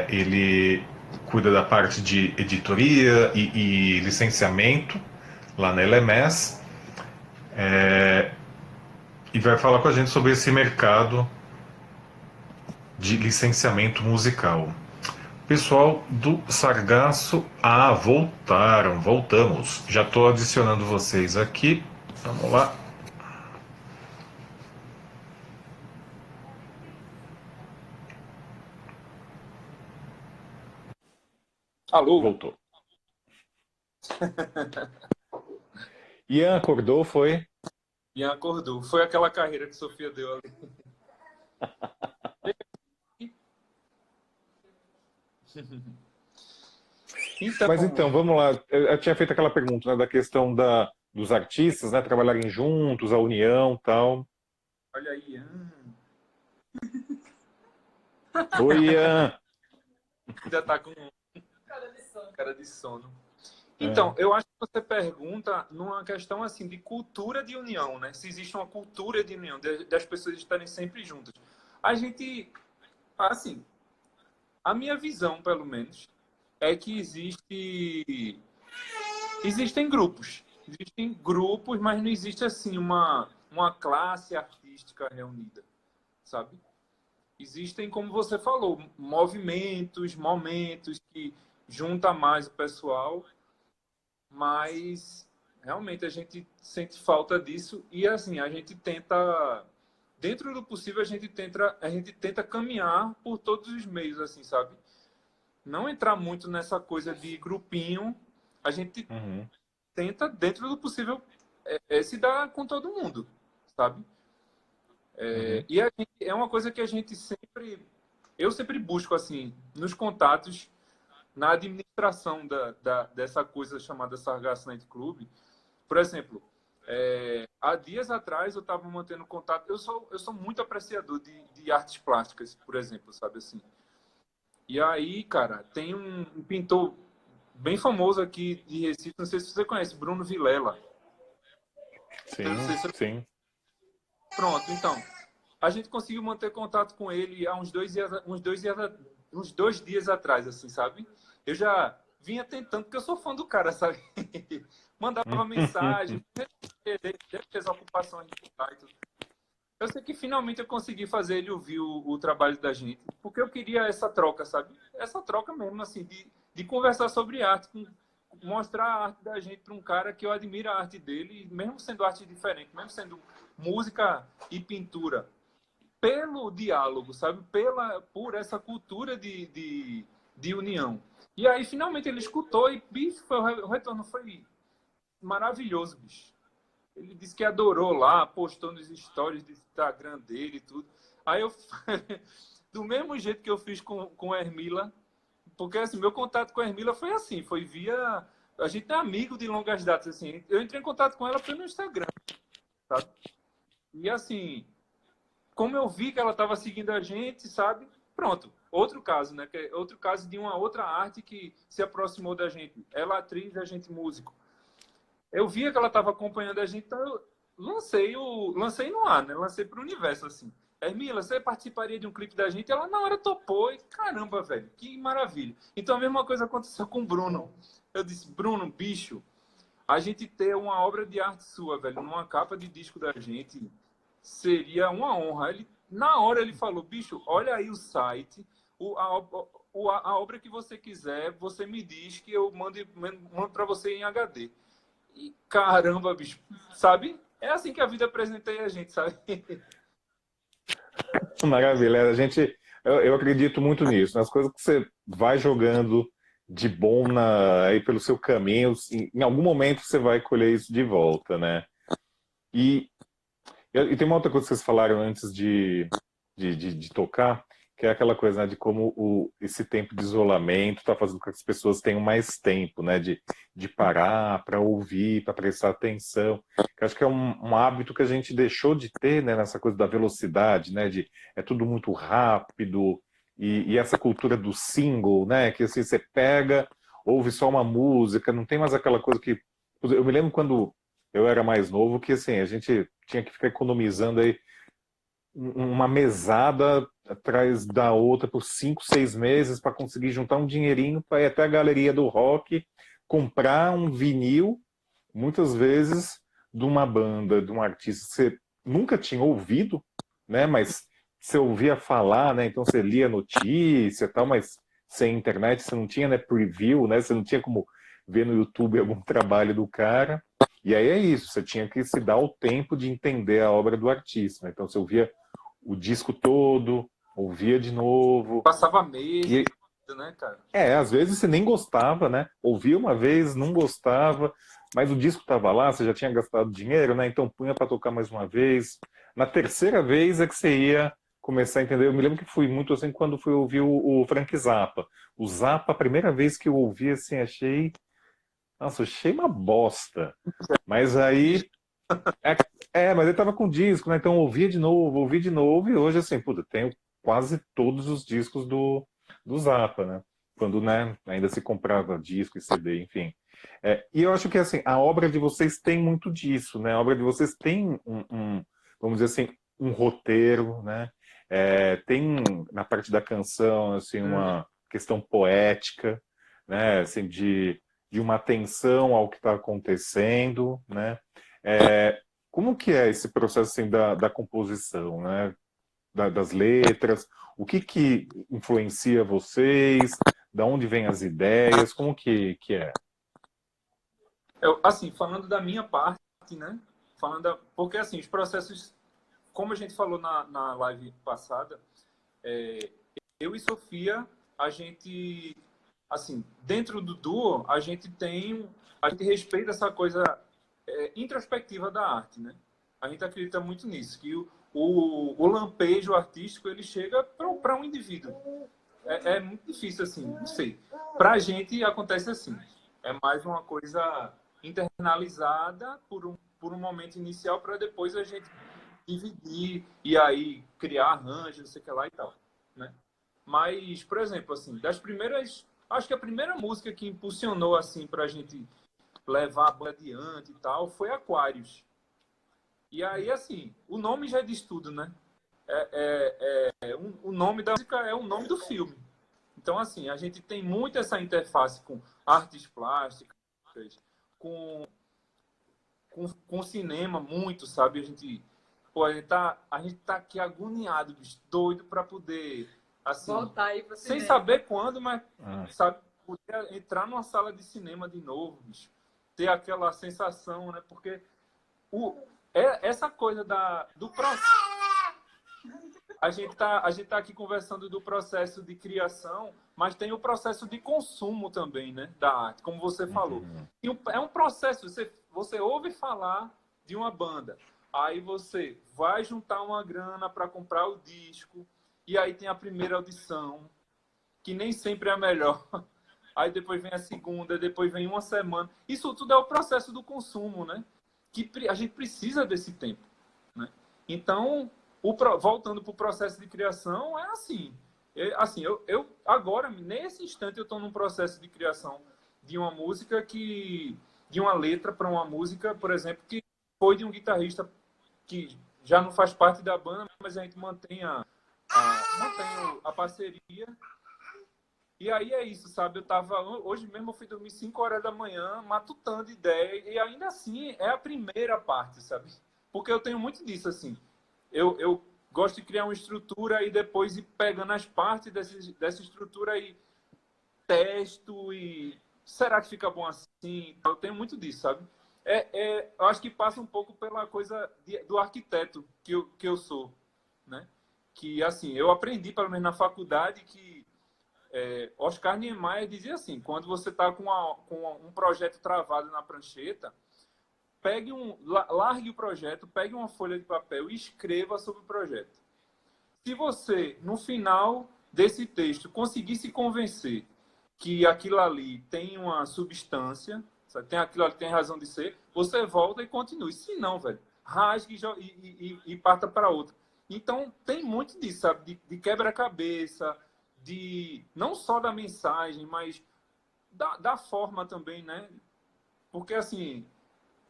ele cuida da parte de editoria e licenciamento lá na LMS, e vai falar com a gente sobre esse mercado de licenciamento musical. Pessoal do Sargaço, voltamos. Já estou adicionando vocês aqui. Vamos lá. Alô? Voltou. Ian acordou, foi? Ian acordou. Foi aquela carreira que Sofia deu ali. Mas então, vamos lá. Eu tinha feito aquela pergunta, né, da questão dos artistas, né, trabalharem juntos, a união, tal. Olha aí, Ian. Oi, Ian. Ainda tá com cara de sono. Então, eu acho que você pergunta numa questão assim de cultura de união, né? Se existe uma cultura de união, das pessoas estarem sempre juntas. A gente, assim, a minha visão, pelo menos, é que existem grupos, mas não existe assim uma classe artística reunida, sabe? Existem, como você falou, movimentos, momentos que junta mais o pessoal, mas realmente a gente sente falta disso e assim, a gente tenta, dentro do possível, a gente tenta caminhar por todos os meios, assim, sabe? Não entrar muito nessa coisa de grupinho, a gente tenta, dentro do possível, se dar com todo mundo, sabe? E é uma coisa que a gente sempre, eu sempre busco, assim, nos contatos, na administração dessa coisa chamada Sargasso Night Club. Por exemplo, há dias atrás eu estava mantendo contato. Eu sou muito apreciador de artes plásticas, por exemplo, sabe assim. E aí, cara, tem um pintor bem famoso aqui de Recife, não sei se você conhece, Bruno Vilela. Sim, Não sei se... sim. Pronto, então. A gente conseguiu manter contato com ele há uns 2 dias atrás, assim, sabe? Eu já vinha tentando, porque eu sou fã do cara, sabe? Mandava mensagem, deve ter as ocupações de lá e tudo. Eu sei que finalmente eu consegui fazer ele ouvir o trabalho da gente, porque eu queria essa troca, sabe? Essa troca mesmo, assim, de conversar sobre arte, mostrar a arte da gente para um cara que eu admiro a arte dele, mesmo sendo arte diferente, mesmo sendo música e pintura, pelo diálogo, sabe? Por essa cultura de união. E aí, finalmente, ele escutou e, bicho, o retorno foi maravilhoso, bicho. Ele disse que adorou lá, postou nos stories do Instagram dele e tudo. Aí eu, do mesmo jeito que eu fiz com a Hermila, porque assim, meu contato com a Hermila foi assim, foi via... A gente é amigo de longas datas, assim. Eu entrei em contato com ela pelo Instagram, sabe? E assim, como eu vi que ela estava seguindo a gente, sabe? Pronto. Outro caso, né? Que é outro caso de uma outra arte que se aproximou da gente. Ela é atriz, a gente músico. Eu via que ela estava acompanhando a gente, então eu lancei no ar, né? Lancei para o universo, assim. Hermila, você participaria de um clipe da gente? Ela na hora topou e caramba, velho, que maravilha. Então a mesma coisa aconteceu com o Bruno. Eu disse, Bruno, bicho, a gente ter uma obra de arte sua, velho, numa capa de disco da gente, seria uma honra. Na hora ele falou, bicho, olha aí o site, a obra que você quiser, você me diz que eu mando para você em HD. E caramba, bicho, sabe? É assim que a vida apresentei a gente, sabe? Maravilha. Eu acredito muito nisso, nas coisas que você vai jogando de bom aí pelo seu caminho, em algum momento você vai colher isso de volta, né? E, e tem uma outra coisa que vocês falaram antes de tocar, que é aquela coisa, né, de como esse tempo de isolamento está fazendo com que as pessoas tenham mais tempo, né, de parar para ouvir, para prestar atenção. Que eu acho que é um hábito que a gente deixou de ter, né, nessa coisa da velocidade, né, é tudo muito rápido, e essa cultura do single, né, que assim, você pega, ouve só uma música, não tem mais aquela coisa que... Eu me lembro quando eu era mais novo, que assim, a gente tinha que ficar economizando aí uma mesada atrás da outra por 5, 6 meses para conseguir juntar um dinheirinho para ir até a galeria do rock, comprar um vinil, muitas vezes, de uma banda, de um artista que você nunca tinha ouvido, né? Mas você ouvia falar, né? Então você lia notícia e tal, mas sem internet você não tinha, né, preview, né? Você não tinha como ver no YouTube algum trabalho do cara. E aí é isso, você tinha que se dar o tempo de entender a obra do artista, né? Então você ouvia o disco todo, ouvia de novo. Passava meses, E né, cara? às vezes você nem gostava, né? Ouvia uma vez, não gostava, mas o disco estava lá, você já tinha gastado dinheiro, né? Então punha para tocar mais uma vez. Na terceira vez é que você ia começar a entender. Eu me lembro que fui muito assim quando fui ouvir o Frank Zappa. O Zappa, a primeira vez que eu ouvi, assim, achei. Nossa, achei uma bosta. Mas aí. Mas ele tava com disco, né? Então eu ouvia de novo, e hoje, assim, puta, tenho quase todos os discos do Zappa, né? Quando, né, ainda se comprava disco e CD, enfim. E eu acho que, assim, a obra de vocês tem muito disso, né? A obra de vocês tem vamos dizer assim, um roteiro, né? Tem, na parte da canção, assim, uma questão poética, né? Assim, de uma atenção ao que está acontecendo, né? Como que é esse processo assim, da composição, né? Das letras? O que influencia vocês? Da onde vêm as ideias? Como que é? Assim, falando da minha parte, né? Porque, assim, os processos, como a gente falou na live passada, eu e Sofia, a gente, assim, dentro do duo, a gente respeita essa coisa introspectiva da arte, né? A gente acredita muito nisso, que o lampejo artístico, ele chega para um indivíduo. É muito difícil, assim, não sei. Para a gente acontece assim. É mais uma coisa internalizada por um momento inicial para depois a gente dividir e aí criar arranjos, não sei o que lá e tal, né? Mas, por exemplo, assim, acho que a primeira música que impulsionou assim para a gente levar a banda adiante e tal foi Aquários. E aí, assim, o nome já diz tudo, né? O nome da música é o nome do filme. Então, assim, a gente tem muito essa interface com artes plásticas, com, com cinema, muito, sabe? A gente tá aqui agoniado, bicho, doido para poder, assim, voltar aí pro sem cinema. saber quando, mas, sabe, poder entrar numa sala de cinema de novo, bicho, ter aquela sensação, né? Porque essa coisa do processo. A gente tá aqui conversando do processo de criação, mas tem o processo de consumo também, né, da arte, como você falou. E é um processo, você ouve falar de uma banda, aí você vai juntar uma grana para comprar o disco, e aí tem a primeira audição, que nem sempre é a melhor. Aí depois vem a segunda, depois vem uma semana. Isso tudo é o processo do consumo, né? Que a gente precisa desse tempo, né? Então, voltando para o processo de criação, é assim. Eu agora, nesse instante, eu estou num processo de criação de uma música de uma letra para uma música, por exemplo, que foi de um guitarrista que já não faz parte da banda, mas a gente mantém a parceria. E aí é isso, sabe? Hoje mesmo eu fui dormir 5 horas da manhã, matutando ideia, e ainda assim é a primeira parte, sabe? Porque eu tenho muito disso, assim. Eu gosto de criar uma estrutura e depois ir pegando as partes dessa estrutura e testo e será que fica bom assim? Eu tenho muito disso, sabe? Eu acho que passa um pouco pela coisa do arquiteto que eu sou, né? Que, assim, eu aprendi, pelo menos na faculdade, que Oscar Niemeyer dizia assim, quando você está com um projeto travado na prancheta, largue o projeto, pegue uma folha de papel e escreva sobre o projeto. Se você, no final desse texto, conseguir se convencer que aquilo ali tem uma substância, sabe, aquilo ali tem razão de ser, você volta e continue. Se não, velho, rasgue e parta para outra. Então, tem muito disso, sabe? De quebra-cabeça, não só da mensagem, mas da forma também, né? Porque, assim,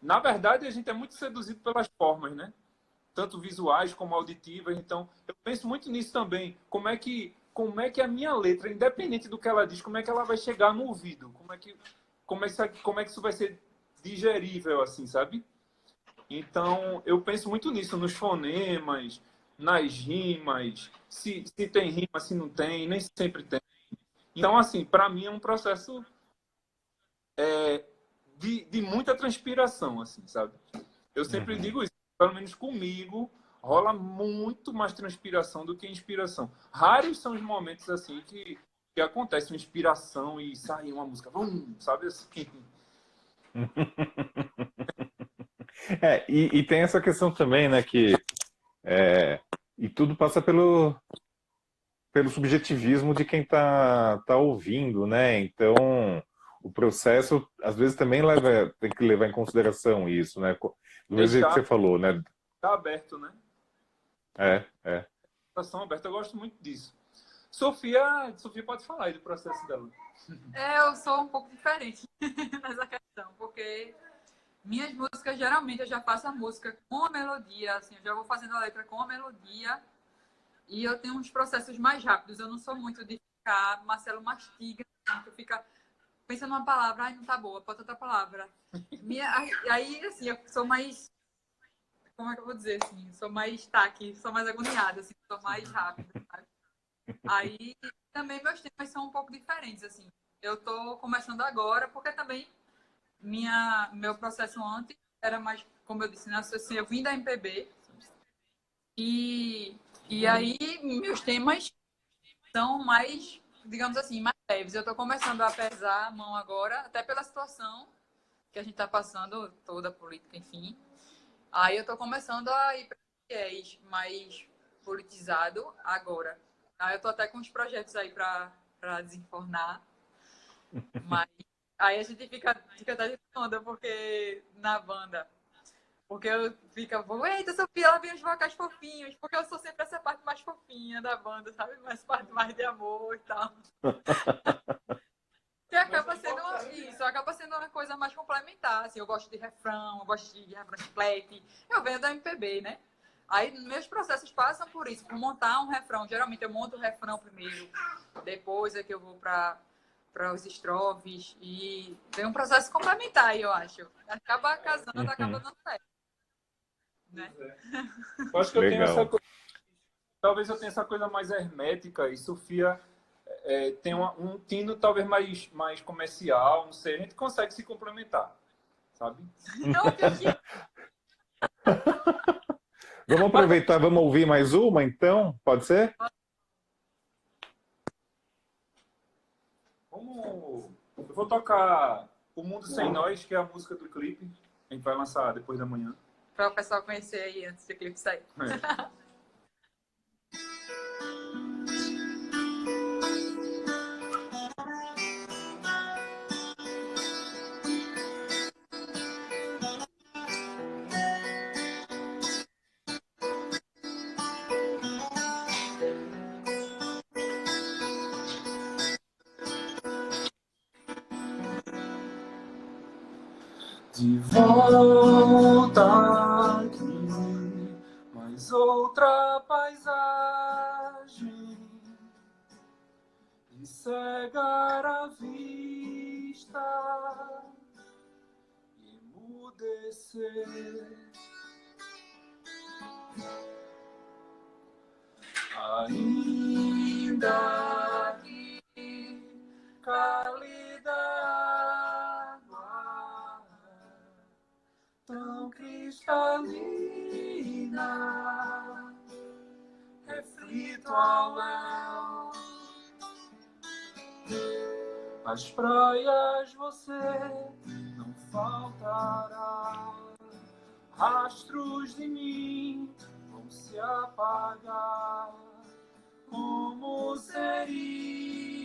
na verdade, a gente é muito seduzido pelas formas, né? Tanto visuais como auditivas. Então, eu penso muito nisso também. Como é que a minha letra, independente do que ela diz, como é que ela vai chegar no ouvido? Como é que isso vai ser digerível, assim, sabe? Então, eu penso muito nisso, nos fonemas, nas rimas, se tem rima, se não tem, nem sempre tem. Então, assim, para mim é um processo de muita transpiração, assim, sabe? Eu sempre digo isso, pelo menos comigo, rola muito mais transpiração do que inspiração. Raros são os momentos, assim, que acontece uma inspiração e sai uma música, sabe assim? E tem essa questão também, né, que e tudo passa pelo subjetivismo de quem tá ouvindo, né? Então, o processo, às vezes, também tem que levar em consideração isso, né? Do mesmo jeito que Deixar você falou, né? aberto, né? É. Ação aberta, eu gosto muito disso. Sofia pode falar aí do processo dela. Eu sou um pouco diferente nessa questão, porque minhas músicas, geralmente, eu já faço a música com a melodia, assim, eu já vou fazendo a letra com a melodia, e eu tenho uns processos mais rápidos. Eu não sou muito de ficar, Marcelo mastiga, muito, fica pensando numa palavra, ai, não tá boa, bota outra palavra. Aí, assim, eu sou mais, como é que eu vou dizer, assim, sou mais taque, sou mais agoniada, assim, sou mais rápida, sabe? Aí, também meus temas são um pouco diferentes, assim. Eu tô começando agora, porque também meu processo antes era mais, como eu disse, né, assim, eu vim da MPB e aí meus temas são mais, digamos assim, mais leves. Eu estou começando a pesar a mão agora, até pela situação que a gente está passando, toda a política, enfim. Aí eu estou começando a ir para viés mais politizado agora. Aí eu estou até com uns projetos aí para desenfornar, mas aí a gente fica até de onda, porque na banda. Porque eu fico, eita, Sofia, ela vem os vocais fofinhos, porque eu sou sempre essa parte mais fofinha da banda, sabe? Mais parte mais de amor e tal. Que acaba sendo uma coisa mais complementar, assim, eu gosto de refrão, eu gosto de refrão chiclete, eu venho da MPB, né? Aí meus processos passam por isso, por montar um refrão. Geralmente eu monto o refrão primeiro, depois é que eu vou para os estrofes, e tem um processo complementar, eu acho. Acaba casando, acaba dando certo, né? Eu acho que eu tenho Legal. talvez eu tenha essa coisa mais hermética, e Sofia tem um tino talvez mais comercial, não sei, a gente consegue se complementar, sabe? Não, Vamos aproveitar, vamos ouvir mais uma, então? Pode ser? Eu vou tocar O Mundo Sem Nós, que é a música do clipe. A gente vai lançar depois da manhã. para o pessoal conhecer aí antes do clipe sair. De volta aqui, mais outra paisagem de cegar a vista e emudecer. Ainda que cálida água, tão cristalina, reflito ao léu. Nas praias você não faltará, rastros de mim vão se apagar. Como seria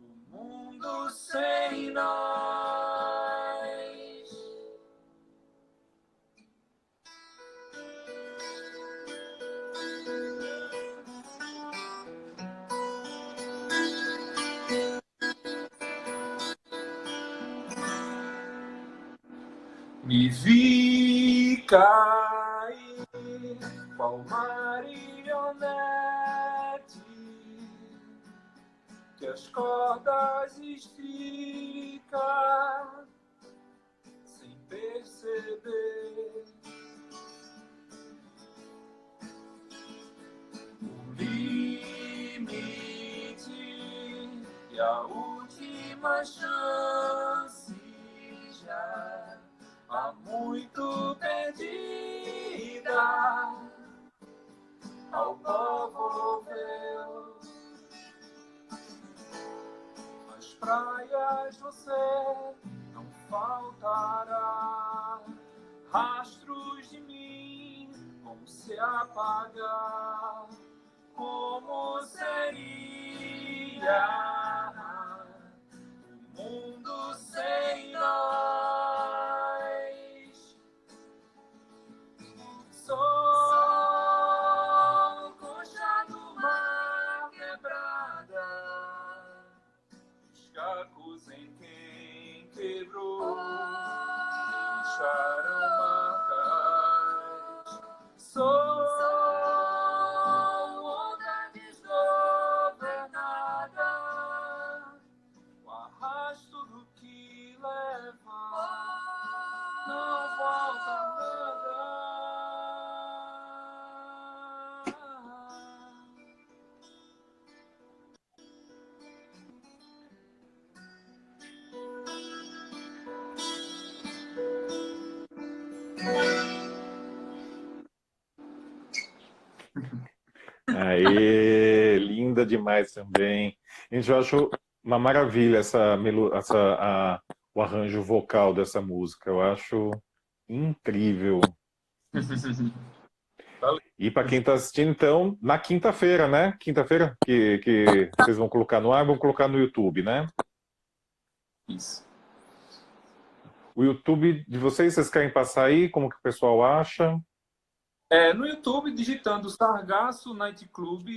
o mundo sem nós? Me vi cair qual marionete que as cordas estica sem perceber. a última chance já há muito perdida ao pó volveu. Nas praias você não faltará, rastros de mim vão se apagar. Como seria o mundo sem nós? Sou concha do mar quebrada, os cacos em quem quebrou deixaram marcas. Sou onda desgovernada, o arrasto do que leva não volta nada. Aê, linda demais também. Gente, eu acho uma maravilha o arranjo vocal dessa música. Eu acho incrível. E para quem está assistindo, então, na quinta-feira, né? Quinta-feira que vocês vão colocar no ar, vão colocar no YouTube, né? Isso. O YouTube de vocês querem passar aí? Como que o pessoal acha? No YouTube, digitando Sargasso Night Club,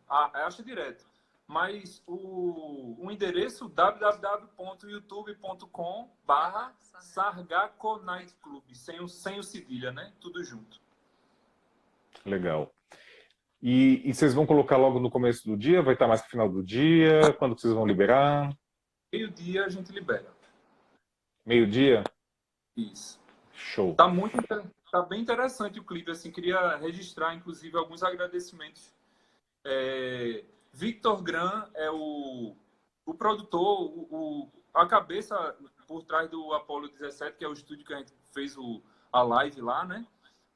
acha direto. Mas o endereço www.youtube.com/Sargaco Night Club, sem o cedilha, né? Tudo junto. Legal. E vocês vão colocar logo no começo do dia? Vai estar mais no final do dia? Quando vocês vão liberar? Meio-dia a gente libera. Meio-dia? Isso. Show. Tá bem interessante o clipe, assim, queria registrar, inclusive, alguns agradecimentos. Victor Gran é o produtor, a cabeça por trás do Apollo 17, que é o estúdio que a gente fez a live lá, né?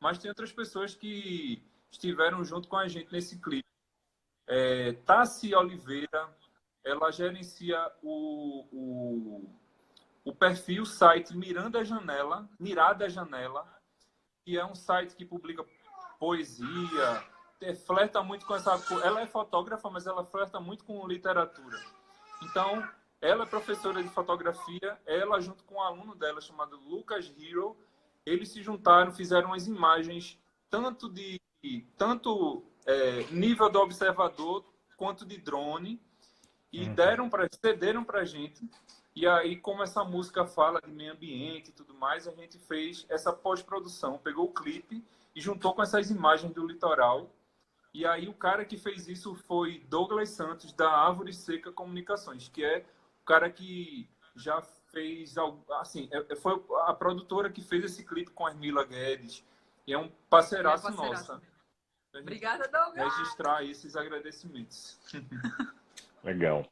Mas tem outras pessoas que estiveram junto com a gente nesse clipe. Tassi Oliveira, ela gerencia o perfil, site Mirada Janela, que é um site que publica poesia, flerta muito com essa... Ela é fotógrafa, mas ela flerta muito com literatura. Então, ela é professora de fotografia, ela junto com um aluno dela chamado Lucas Hero, eles se juntaram, fizeram umas imagens tanto nível do observador quanto de drone e cederam para a gente. E aí, como essa música fala de meio ambiente e tudo mais, a gente fez essa pós-produção, pegou o clipe e juntou com essas imagens do litoral. E aí o cara que fez isso foi Douglas Santos, da Árvore Seca Comunicações, que é o cara que já fez, assim, foi a produtora que fez esse clipe com a Ermila Guedes, e é um parceiraço nosso. Obrigada, Douglas. Registrar esses agradecimentos. Legal.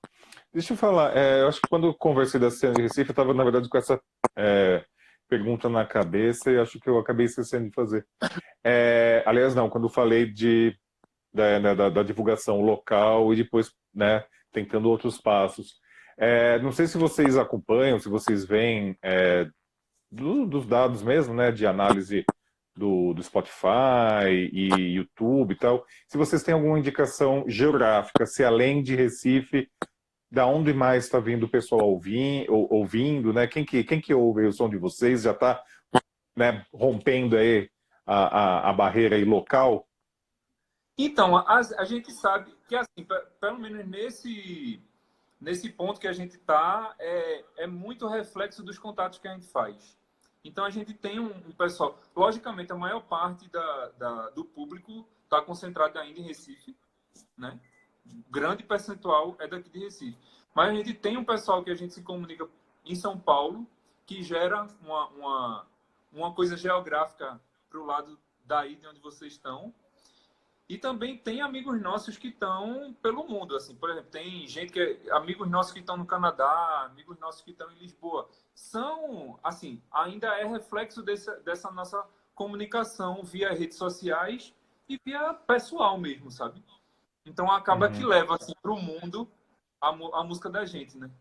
Deixa eu falar, eu acho que quando eu conversei da cena de Recife, eu estava, na verdade, com essa pergunta na cabeça e acho que eu acabei esquecendo de fazer. Aliás, não, quando eu falei da divulgação local e depois, né, tentando outros passos. Não sei se vocês acompanham, se vocês veem dos dados mesmo, né, de análise do Spotify e YouTube e tal, se vocês têm alguma indicação geográfica, se além de Recife, da onde mais está vindo o pessoal ouvindo, né? Quem que ouve o som de vocês? Já está, né, rompendo aí a barreira aí local? Então, a gente sabe que, assim, pelo menos nesse ponto que a gente está, é muito reflexo dos contatos que a gente faz. Então, a gente tem um pessoal... Logicamente, a maior parte do público está concentrada ainda em Recife, né? Grande percentual é daqui de Recife. Mas a gente tem um pessoal que a gente se comunica em São Paulo, que gera uma coisa geográfica para o lado daí de onde vocês estão. E também tem amigos nossos que estão pelo mundo, assim, por exemplo, tem gente amigos nossos que estão no Canadá, amigos nossos que estão em Lisboa. São, assim, ainda é reflexo dessa nossa comunicação via redes sociais e via pessoal mesmo, sabe? Então acaba que Uhum, leva assim para o mundo a música da gente, né?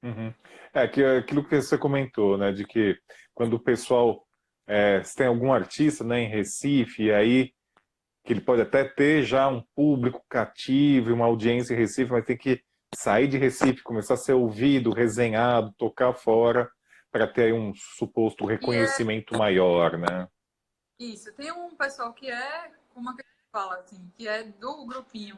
uhum. É que aquilo que você comentou, né, de que quando o pessoal, se tem algum artista, né, em Recife, e aí que ele pode até ter já um público cativo, uma audiência em Recife, mas tem que sair de Recife, começar a ser ouvido, resenhado, tocar fora, para ter aí um suposto E é reconhecimento maior, né? isso. Tem um pessoal que é, como é que a gente fala assim, que é do grupinho,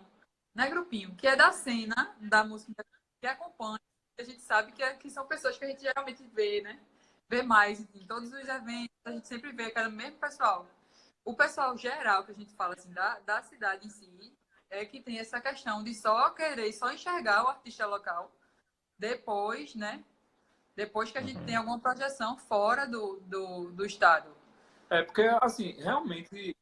não é grupinho, que é da cena da música, que acompanha, que a gente sabe que são pessoas que a gente geralmente vê, né? Vê mais em todos os eventos, a gente sempre vê que é o mesmo pessoal. O pessoal geral que a gente fala assim, da cidade em si, é que tem essa questão de só querer, só enxergar o artista local depois, né? Depois que a gente tem Uhum. alguma projeção fora do estado. É porque assim, realmente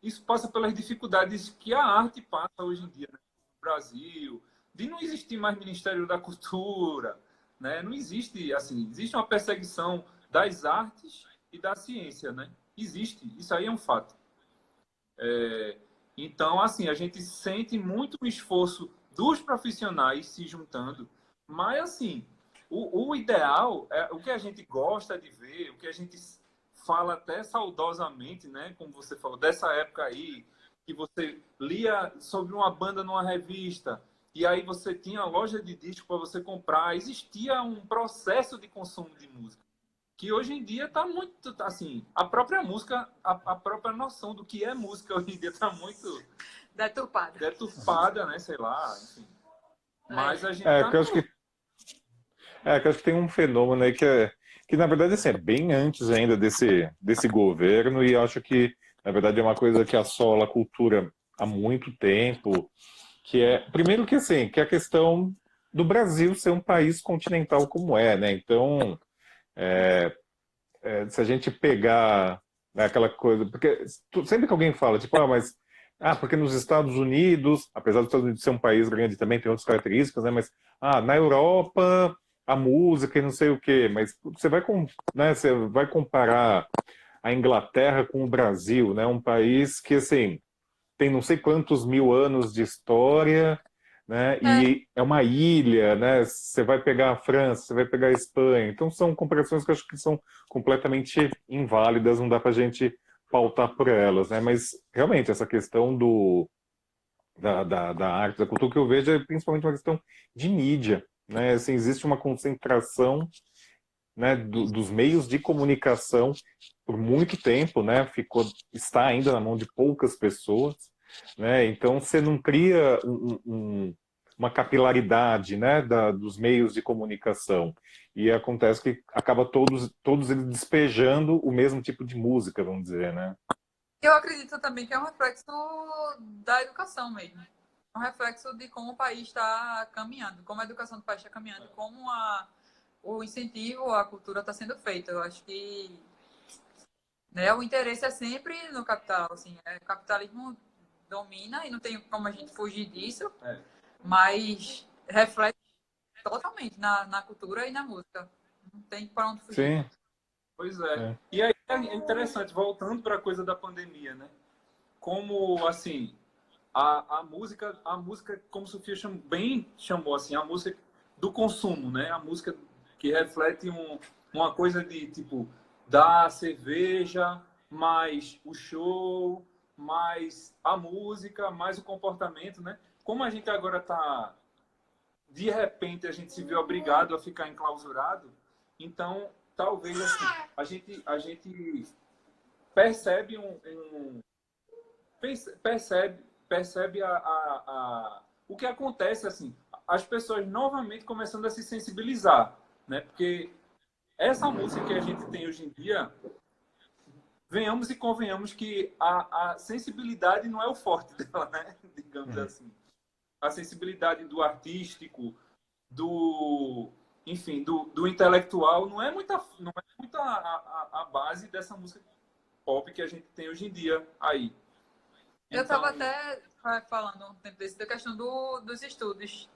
isso passa pelas dificuldades que a arte passa hoje em dia, né? No Brasil, de não existir mais Ministério da Cultura, né? Não existe assim, existe uma perseguição das artes e da ciência, né? Existe, isso aí é um fato. Então, assim, a gente sente muito o esforço dos profissionais se juntando, mas, assim, o ideal, o que a gente gosta de ver, o que a gente fala até saudosamente, né? Como você falou, dessa época aí, que você lia sobre uma banda numa revista, e aí você tinha a loja de disco para você comprar, existia um processo de consumo de música que hoje em dia está muito assim, a própria música, a própria noção do que é música hoje em dia está muito Deturpada. deturpada, né? Sei lá, enfim. Mas É. a gente É, tá que eu acho que, que eu acho que tem um fenômeno aí que na verdade, assim, é bem antes ainda desse governo, e eu acho que, na verdade, é uma coisa que assola a cultura há muito tempo, que é, primeiro que assim, que é a questão do Brasil ser um país continental como é, né? Então, se a gente pegar, né, aquela coisa, porque sempre que alguém fala, tipo, porque nos Estados Unidos, apesar dos Estados Unidos ser um país grande também, tem outras características, né? Mas na Europa a música e não sei o quê, mas você vai comparar a Inglaterra com o Brasil, né? Um país que assim tem não sei quantos mil anos de história, né? É, E é uma ilha, né? Você vai pegar a França, você vai pegar a Espanha. Então são comparações que eu acho que são completamente inválidas, não dá para a gente pautar por elas, né? Mas realmente essa questão da arte, da cultura que eu vejo é principalmente uma questão de mídia, né? Assim, existe uma concentração, né, dos meios de comunicação por muito tempo, né, está ainda na mão de poucas pessoas, né, então você não cria uma capilaridade, né, dos meios de comunicação, e acontece que acaba todos eles despejando o mesmo tipo de música, vamos dizer, né. eu acredito também que é um reflexo da educação mesmo. É um reflexo de como o país está caminhando, como a educação do país está caminhando, como o incentivo à cultura está sendo feito. Eu acho que, né, o interesse é sempre no capital. Assim, o capitalismo domina e não tem como a gente fugir disso, é, mas reflete totalmente na cultura e na música. Não tem para onde fugir. Sim, pois é. é. E aí é interessante, voltando para a coisa da pandemia, né? Como assim, a música, como Sofia bem chamou assim, a música do consumo, né? A música que reflete uma coisa de tipo da cerveja, mais o show, mais a música, mais o comportamento, né? Como a gente agora tá, de repente a gente se vê obrigado a ficar enclausurado, então talvez assim, a gente percebe percebe o que acontece assim, as pessoas novamente começando a se sensibilizar, né? Porque essa música que a gente tem hoje em dia, venhamos e convenhamos que a sensibilidade não é o forte dela, né? Digamos Uhum. assim. A sensibilidade do artístico, do, enfim, do intelectual, não é muita a base dessa música pop que a gente tem hoje em dia aí. Eu estava até falando um tempo desse da questão dos estudos,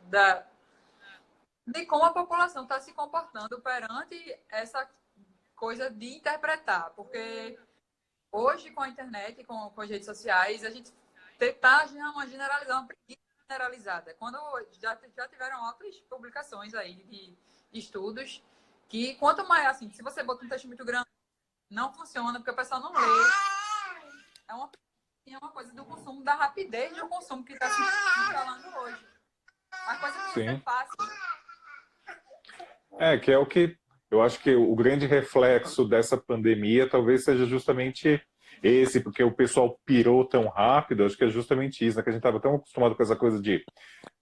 de como a população está se comportando perante essa coisa de interpretar, porque hoje com a internet, com as redes sociais, a gente está uma generalizada, uma preguiça generalizada. Quando já tiveram outras publicações aí de estudos que quanto mais, assim, se você bota um texto muito grande, não funciona, porque o pessoal não lê. É uma coisa do consumo, da rapidez do consumo que está se instalando hoje. Uma coisa que você faz. Que é o que eu acho que o grande reflexo dessa pandemia talvez seja justamente esse, porque o pessoal pirou tão rápido, acho que é justamente isso, né? Que a gente estava tão acostumado com essa coisa de,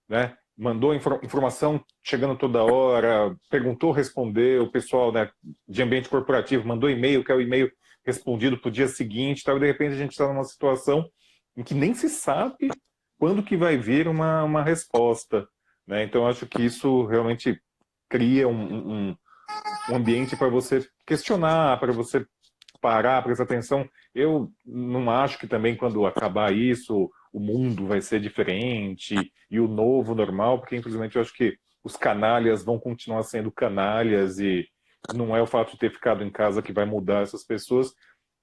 né? Mandou informação chegando toda hora, perguntou, respondeu, o pessoal, né, de ambiente corporativo mandou e-mail, quer o e-mail respondido para o dia seguinte, tal, e de repente a gente está numa situação em que nem se sabe quando que vai vir uma resposta, né? Então acho que isso realmente cria um ambiente para você questionar, para você parar, prestar atenção. Eu não acho que também quando acabar isso o mundo vai ser diferente e o novo normal, porque infelizmente eu acho que os canalhas vão continuar sendo canalhas e não é o fato de ter ficado em casa que vai mudar essas pessoas,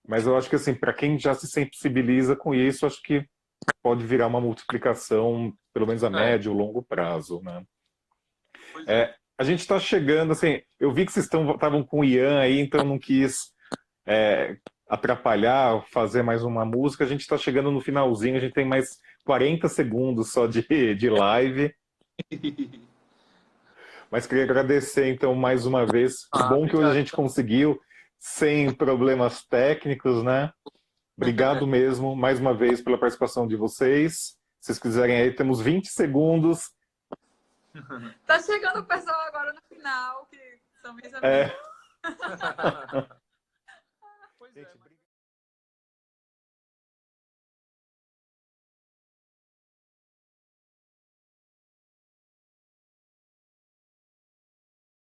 mas eu acho que assim, para quem já se sensibiliza com isso, acho que pode virar uma multiplicação, pelo menos a médio ou longo prazo, né? A gente está chegando, assim, eu vi que vocês estavam com o Ian aí, então não quis atrapalhar, fazer mais uma música. A gente está chegando no finalzinho, a gente tem mais 40 segundos só de live. Mas queria agradecer, então, mais uma vez. Que bom que hoje a gente conseguiu, sem problemas técnicos, né? Obrigado mesmo, mais uma vez, pela participação de vocês. Se vocês quiserem aí, temos 20 segundos. Tá chegando o pessoal agora no final, que são minhas amigas. Gente,